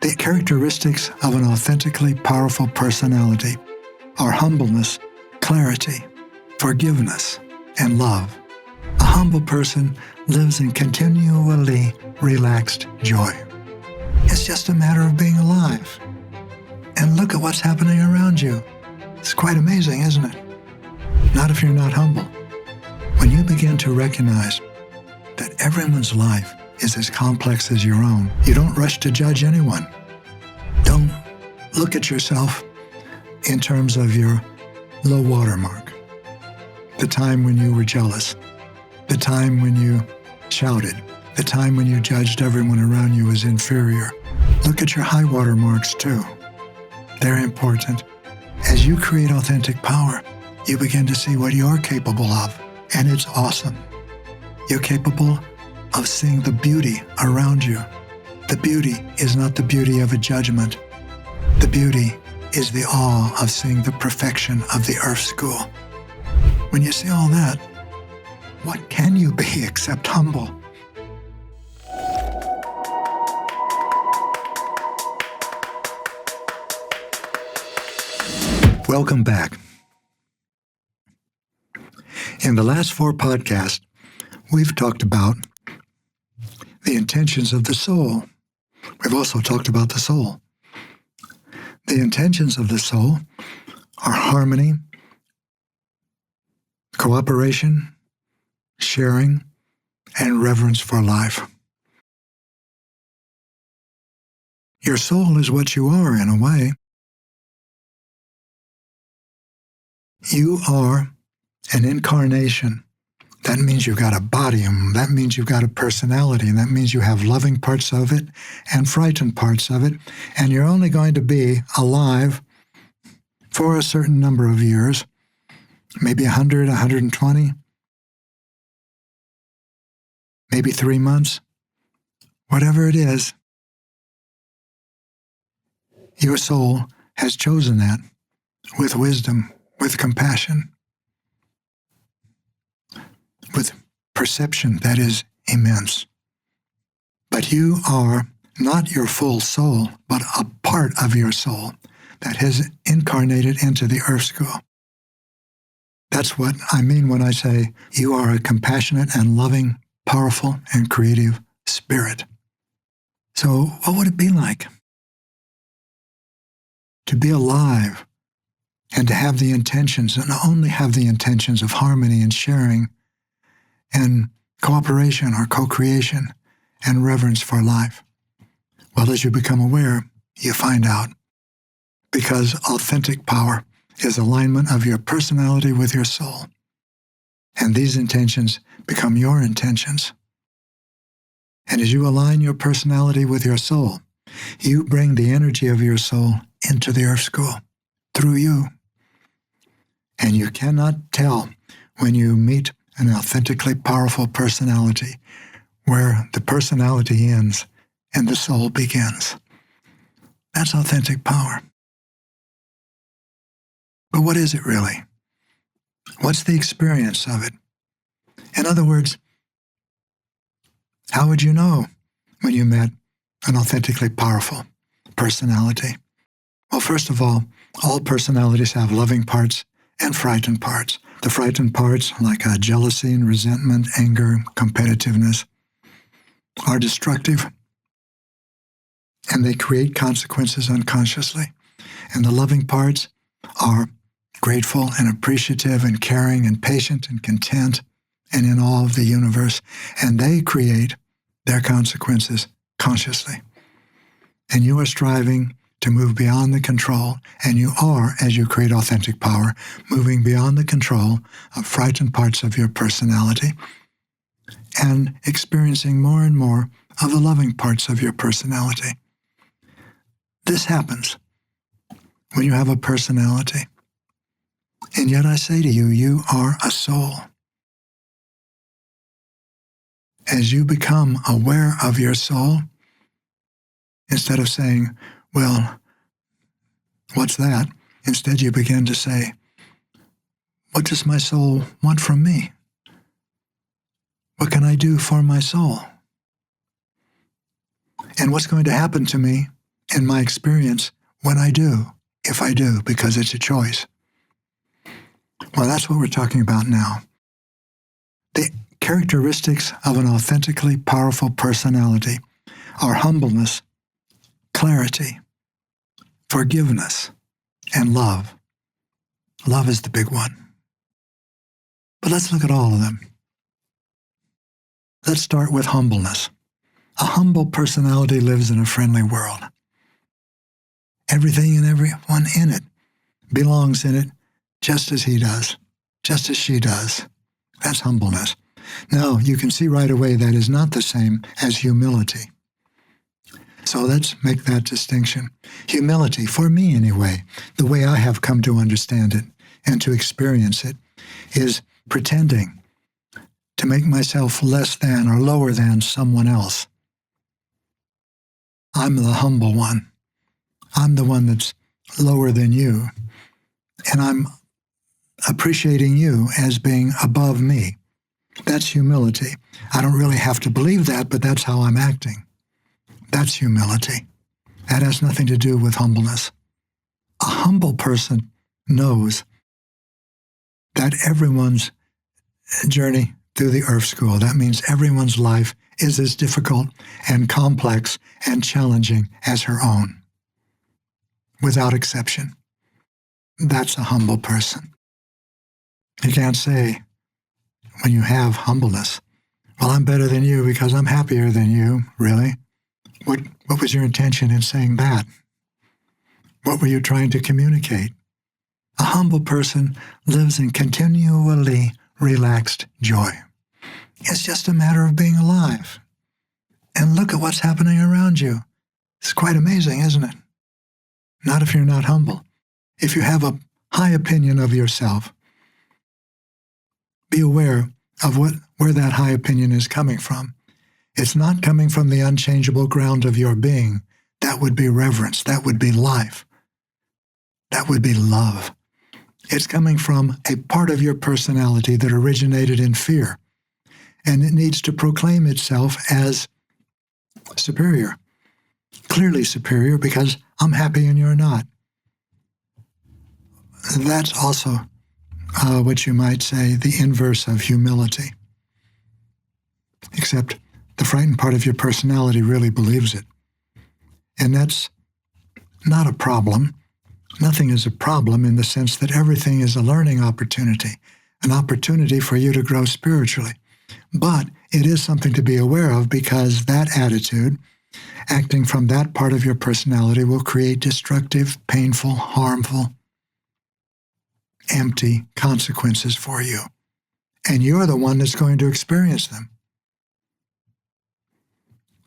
The characteristics of an authentically powerful personality are humbleness, clarity, forgiveness, and love. A humble person lives in continually relaxed joy. It's just a matter of being alive. And look at what's happening around you. It's quite amazing, isn't it? Not if you're not humble. When you begin to recognize that everyone's life is as complex as your own, you don't rush to judge anyone. Don't look at yourself in terms of your low water mark. The time when you were jealous, the time when you shouted, the time when you judged everyone around you as inferior. Look at your high water marks too. They're important. As you create authentic power, you begin to see what you're capable of, and it's awesome. You're capable of seeing the beauty around you. The beauty is not the beauty of a judgment. The beauty is the awe of seeing the perfection of the earth school. When you see all that, what can you be except humble? Welcome back. In the last 4 podcasts, we've talked about the intentions of the soul. We've also talked about the soul. The intentions of the soul are harmony, cooperation, sharing, and reverence for life. Your soul is what you are in a way. You are an incarnation. That means you've got a body, and that means you've got a personality, and that means you have loving parts of it and frightened parts of it, and you're only going to be alive for a certain number of years, maybe 100, 120, maybe 3 months, whatever it is. Your soul has chosen that with wisdom, with compassion, with perception that is immense. But you are not your full soul, but a part of your soul that has incarnated into the earth school. That's what I mean when I say you are a compassionate and loving, powerful and creative spirit. So what would it be like to be alive and to have the intentions, and only have the intentions of harmony and sharing and cooperation or co-creation and reverence for life? Well, as you become aware, you find out. Because authentic power is alignment of your personality with your soul. And these intentions become your intentions. And as you align your personality with your soul, you bring the energy of your soul into the earth school through you. And you cannot tell when you meet an authentically powerful personality where the personality ends and the soul begins. That's authentic power. But what is it really? What's the experience of it? In other words, how would you know when you met an authentically powerful personality? Well, first of all personalities have loving parts and frightened parts. The frightened parts, like jealousy and resentment, anger, competitiveness, are destructive, and they create consequences unconsciously. And the loving parts are grateful and appreciative and caring and patient and content and in awe of the universe, and they create their consequences consciously. And you are striving to move beyond the control, and you are, as you create authentic power, moving beyond the control of frightened parts of your personality and experiencing more and more of the loving parts of your personality. This happens when you have a personality. And yet I say to you, you are a soul. As you become aware of your soul, instead of saying, well, what's that? Instead, you begin to say, what does my soul want from me? What can I do for my soul? And what's going to happen to me in my experience when I do, if I do, because it's a choice. Well, that's what we're talking about now. The characteristics of an authentically powerful personality are humbleness, clarity, forgiveness, and love. Love is the big one. But let's look at all of them. Let's start with humbleness. A humble personality lives in a friendly world. Everything and everyone in it belongs in it just as he does, just as she does. That's humbleness. Now, you can see right away that is not the same as humility. So let's make that distinction. Humility, for me anyway, the way I have come to understand it and to experience it, is pretending to make myself less than or lower than someone else. I'm the humble one. I'm the one that's lower than you. And I'm appreciating you as being above me. That's humility. I don't really have to believe that, but that's how I'm acting. That's humility. That has nothing to do with humbleness. A humble person knows that everyone's journey through the earth school, that means everyone's life is as difficult and complex and challenging as her own, without exception. That's a humble person. You can't say, when you have humbleness, well, I'm better than you because I'm happier than you. Really? What was your intention in saying that? What were you trying to communicate? A humble person lives in continually relaxed joy. It's just a matter of being alive. And look at what's happening around you. It's quite amazing, isn't it? Not if you're not humble. If you have a high opinion of yourself, be aware of where that high opinion is coming from. It's not coming from the unchangeable ground of your being. That would be reverence. That would be life. That would be love. It's coming from a part of your personality that originated in fear, and it needs to proclaim itself as superior, clearly superior, because I'm happy and you're not. That's also what you might say the inverse of humility, except the frightened part of your personality really believes it. And that's not a problem. Nothing is a problem in the sense that everything is a learning opportunity, an opportunity for you to grow spiritually. But it is something to be aware of, because that attitude, acting from that part of your personality, will create destructive, painful, harmful, empty consequences for you. And you're the one that's going to experience them.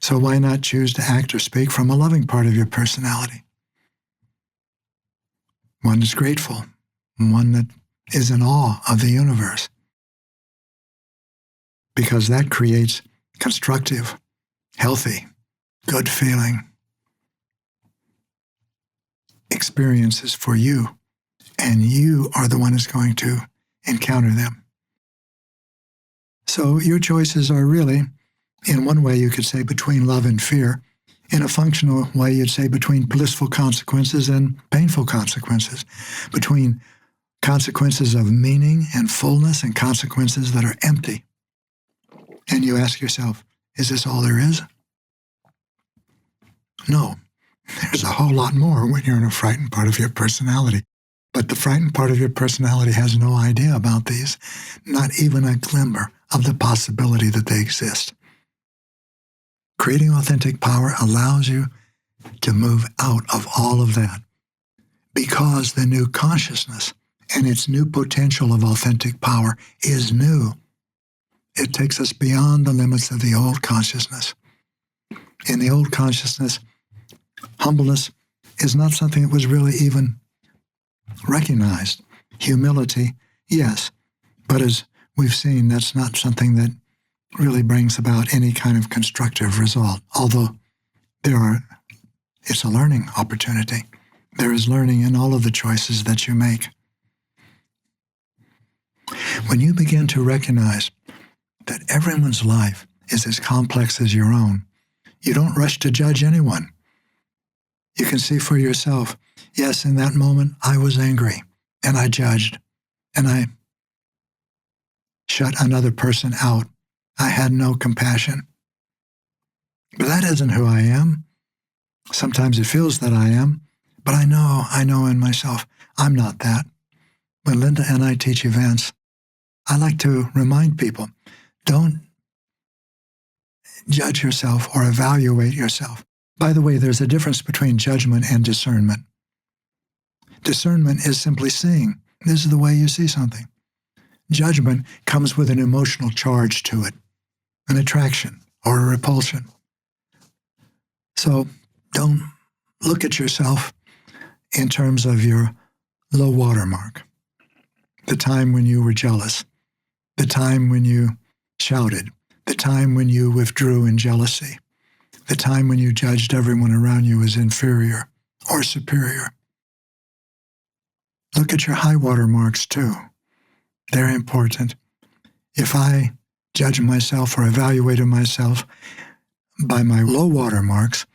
So why not choose to act or speak from a loving part of your personality? One that's grateful, one that is in awe of the universe. Because that creates constructive, healthy, good feeling experiences for you. And you are the one who's going to encounter them. So your choices are really, in one way you could say, between love and fear. In a functional way, you'd say between blissful consequences and painful consequences, between consequences of meaning and fullness and consequences that are empty. And you ask yourself, is this all there is? No, there's a whole lot more when you're in a frightened part of your personality. But the frightened part of your personality has no idea about these, not even a glimmer of the possibility that they exist. Creating authentic power allows you to move out of all of that, because the new consciousness and its new potential of authentic power is new. It takes us beyond the limits of the old consciousness. In the old consciousness, humbleness is not something that was really even recognized. Humility, yes, but as we've seen, that's not something that really brings about any kind of constructive result, although it's a learning opportunity. There is learning in all of the choices that you make. When you begin to recognize that everyone's life is as complex as your own, you don't rush to judge anyone. You can see for yourself, yes, in that moment I was angry and I judged and I shut another person out. I had no compassion. But that isn't who I am. Sometimes it feels that I am, but I know in myself, I'm not that. When Linda and I teach events, I like to remind people, don't judge yourself or evaluate yourself. By the way, there's a difference between judgment and discernment. Discernment is simply seeing. This is the way you see something. Judgment comes with an emotional charge to it, an attraction or a repulsion. So don't look at yourself in terms of your low water mark, the time when you were jealous, the time when you shouted, the time when you withdrew in jealousy, the time when you judged everyone around you as inferior or superior. Look at your high water marks too. They're important. If I judge myself or evaluated myself by my low water marks,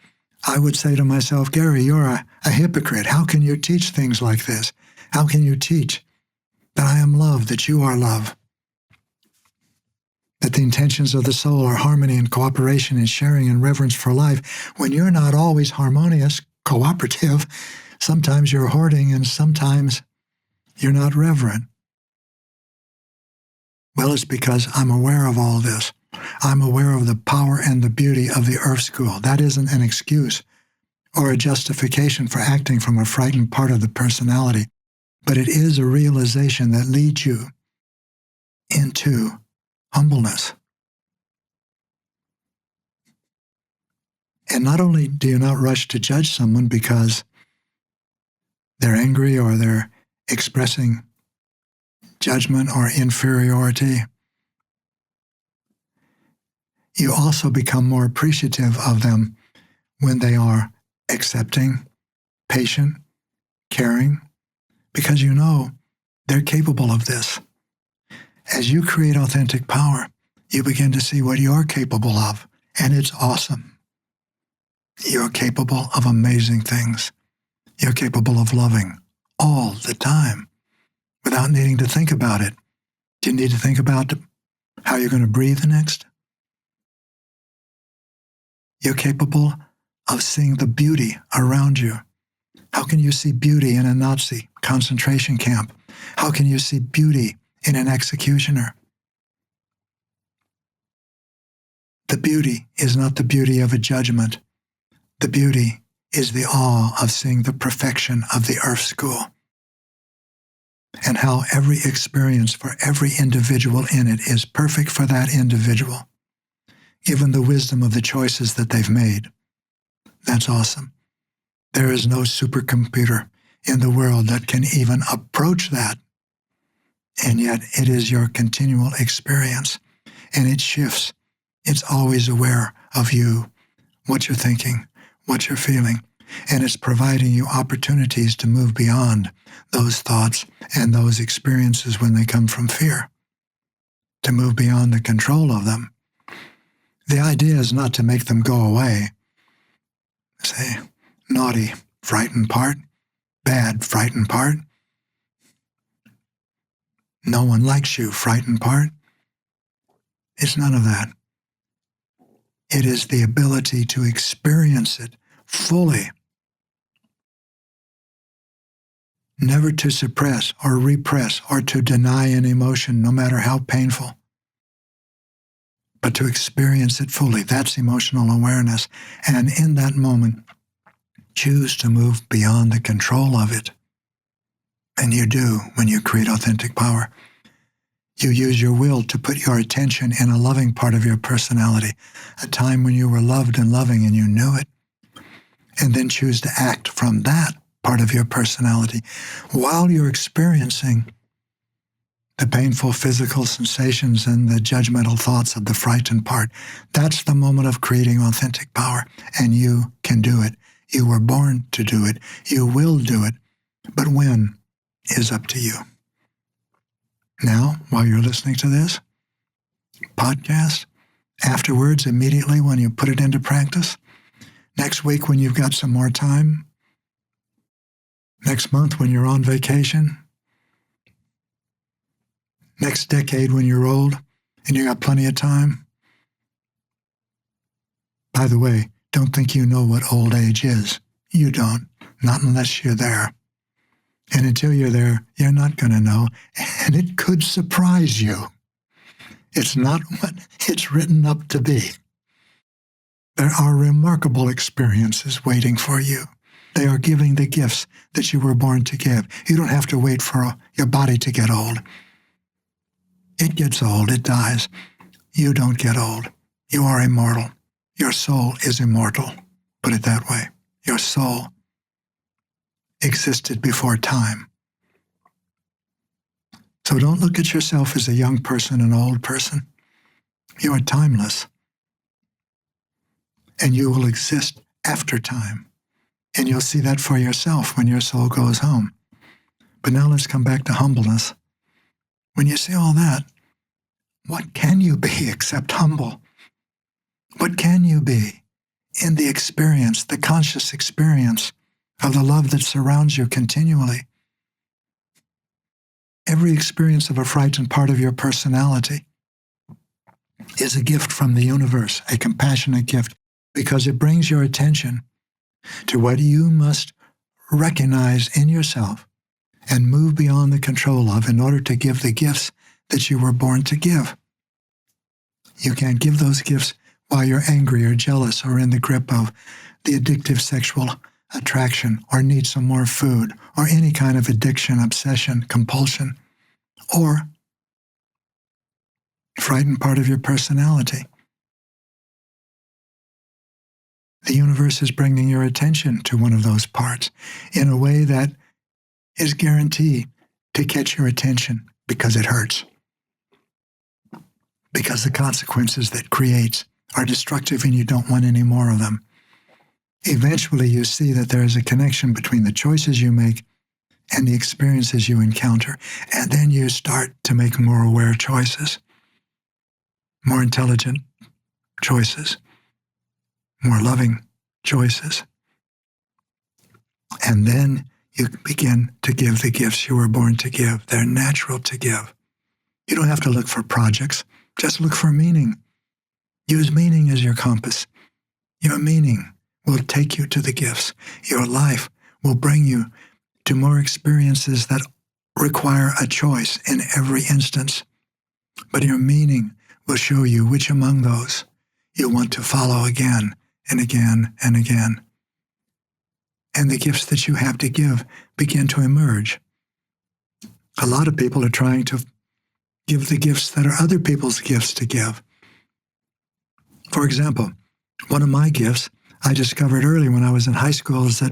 I would say to myself, Gary, you're a hypocrite. How can you teach things like this? How can you teach that I am love, that you are love, that the intentions of the soul are harmony and cooperation and sharing and reverence for life, when you're not always harmonious, cooperative, sometimes you're hoarding and sometimes you're not reverent? Well, it's because I'm aware of all this. I'm aware of the power and the beauty of the Earth School. That isn't an excuse or a justification for acting from a frightened part of the personality, but it is a realization that leads you into humbleness. And not only do you not rush to judge someone because they're angry or they're expressing judgment or inferiority, you also become more appreciative of them when they are accepting, patient, caring, because you know they're capable of this. As you create authentic power, you begin to see what you're capable of, and it's awesome. You're capable of amazing things. You're capable of loving all the time without needing to think about it. Do you need to think about how you're going to breathe next? You're capable of seeing the beauty around you. How can you see beauty in a Nazi concentration camp? How can you see beauty in an executioner? The beauty is not the beauty of a judgment. The beauty is the awe of seeing the perfection of the Earth School and how every experience for every individual in it is perfect for that individual, given the wisdom of the choices that they've made. That's awesome. There is no supercomputer in the world that can even approach that. And yet it is your continual experience, and it shifts. It's always aware of you, what you're thinking, what you're feeling, and it's providing you opportunities to move beyond those thoughts and those experiences when they come from fear, to move beyond the control of them. The idea is not to make them go away. Say, naughty, frightened part, bad, frightened part. No one likes you, frightened part. It's none of that. It is the ability to experience it fully, never to suppress or repress or to deny an emotion, no matter how painful, but to experience it fully. That's emotional awareness. And in that moment, choose to move beyond the control of it. And you do when you create authentic power. You use your will to put your attention in a loving part of your personality, a time when you were loved and loving and you knew it, and then choose to act from that part of your personality while you're experiencing the painful physical sensations and the judgmental thoughts of the frightened part. That's the moment of creating authentic power, and you can do it. You were born to do it. You will do it. But when is up to you. Now, while you're listening to this podcast, afterwards, immediately when you put it into practice, Next week when you've got some more time, next month when you're on vacation, next decade when you're old and you got plenty of time. By the way, don't think you know what old age is. You don't, not unless you're there. And until you're there, you're not going to know, and it could surprise you. It's not what it's written up to be. There are remarkable experiences waiting for you. They are giving the gifts that you were born to give. You don't have to wait for your body to get old. It gets old, it dies. You don't get old. You are immortal. Your soul is immortal. Put it that way. Your soul existed before time. So don't look at yourself as a young person, an old person. You are timeless. And you will exist after time. And you'll see that for yourself when your soul goes home. But now let's come back to humbleness. When you see all that, what can you be except humble? What can you be in the experience, the conscious experience of the love that surrounds you continually? Every experience of a frightened part of your personality is a gift from the universe, a compassionate gift, because it brings your attention to what you must recognize in yourself and move beyond the control of in order to give the gifts that you were born to give. You can't give those gifts while you're angry or jealous or in the grip of the addictive sexual attraction or need some more food or any kind of addiction, obsession, compulsion, or frightened part of your personality. The universe is bringing your attention to one of those parts in a way that is guaranteed to catch your attention because it hurts. Because the consequences that creates are destructive and you don't want any more of them. Eventually you see that there is a connection between the choices you make and the experiences you encounter, and then you start to make more aware choices, more intelligent choices, more loving choices. And then you begin to give the gifts you were born to give. They're natural to give. You don't have to look for projects. Just look for meaning. Use meaning as your compass. Your meaning will take you to the gifts. Your life will bring you to more experiences that require a choice in every instance. But your meaning will show you which among those you want to follow again and again and again. And the gifts that you have to give begin to emerge. A lot of people are trying to give the gifts that are other people's gifts to give. For example, one of my gifts I discovered early when I was in high school is that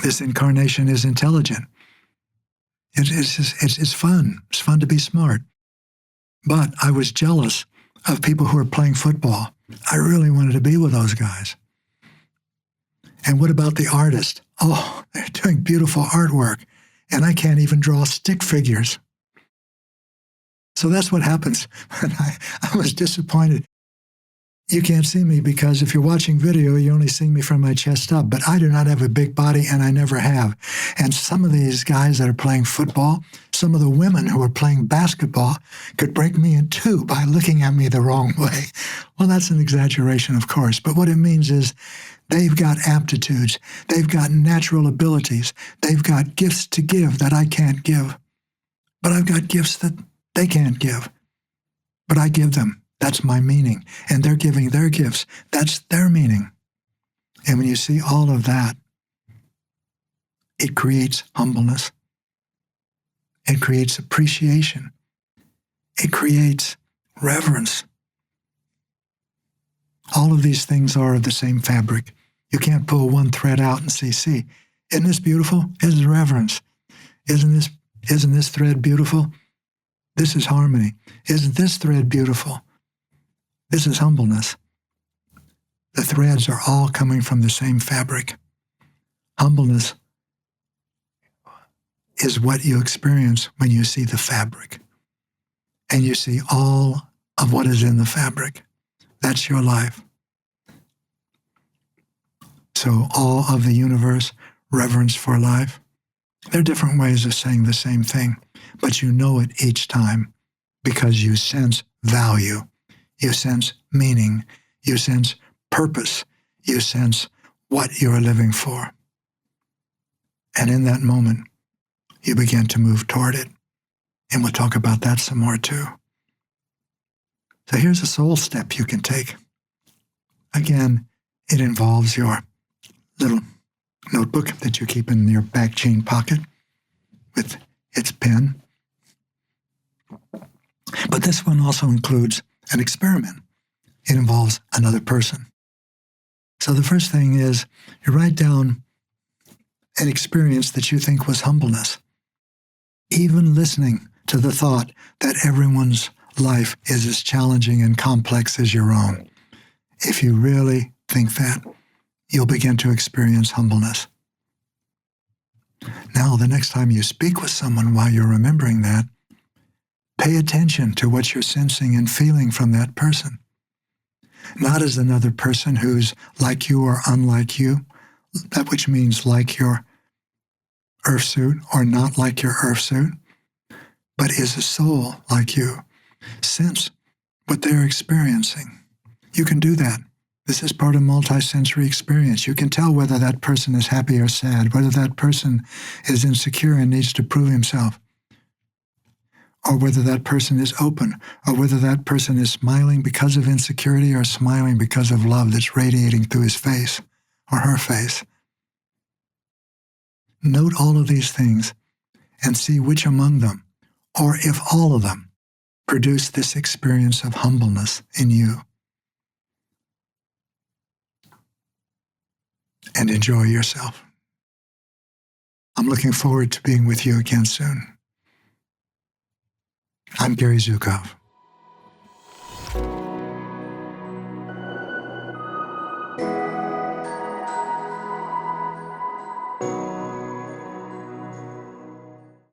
this incarnation is intelligent. It's fun. It's fun to be smart. But I was jealous of people who were playing football. I really wanted to be with those guys. And what about the artist? Oh, they're doing beautiful artwork, and I can't even draw stick figures. So that's what happens when I was disappointed. You can't see me because if you're watching video, you only see me from my chest up, but I do not have a big body and I never have. And some of these guys that are playing football, some of the women who are playing basketball could break me in two by looking at me the wrong way. Well, that's an exaggeration, of course, but what it means is they've got aptitudes, they've got natural abilities, they've got gifts to give that I can't give. But I've got gifts that they can't give, but I give them. That's my meaning. And they're giving their gifts. That's their meaning. And when you see all of that, it creates humbleness. It creates appreciation. It creates reverence. All of these things are of the same fabric. You can't pull one thread out and see, isn't this beautiful? This is reverence. Isn't this thread beautiful? This is harmony. Isn't this thread beautiful? This is humbleness. The threads are all coming from the same fabric. Humbleness is what you experience when you see the fabric. And you see all of what is in the fabric. That's your life. So awe of the universe, reverence for life. There are different ways of saying the same thing, but you know it each time because you sense value, you sense meaning, you sense purpose, you sense what you are living for. And in that moment, you begin to move toward it. And we'll talk about that some more too. So here's a soul step you can take. Again, it involves your little notebook that you keep in your back jean pocket with its pen. But this one also includes an experiment. It involves another person. So the first thing is you write down an experience that you think was humbleness. Even listening to the thought that everyone's life is as challenging and complex as your own. If you really think that, you'll begin to experience humbleness. Now, the next time you speak with someone while you're remembering that, pay attention to what you're sensing and feeling from that person. Not as another person who's like you or unlike you, that which means like your earth suit or not like your earth suit, but is a soul like you. Sense what they're experiencing. You can do that. This is part of multisensory experience. You can tell whether that person is happy or sad, whether that person is insecure and needs to prove himself, or whether that person is open, or whether that person is smiling because of insecurity or smiling because of love that's radiating through his face or her face. Note all of these things and see which among them, or if all of them, produce this experience of humbleness in you. And enjoy yourself. I'm looking forward to being with you again soon. I'm Gary Zukav.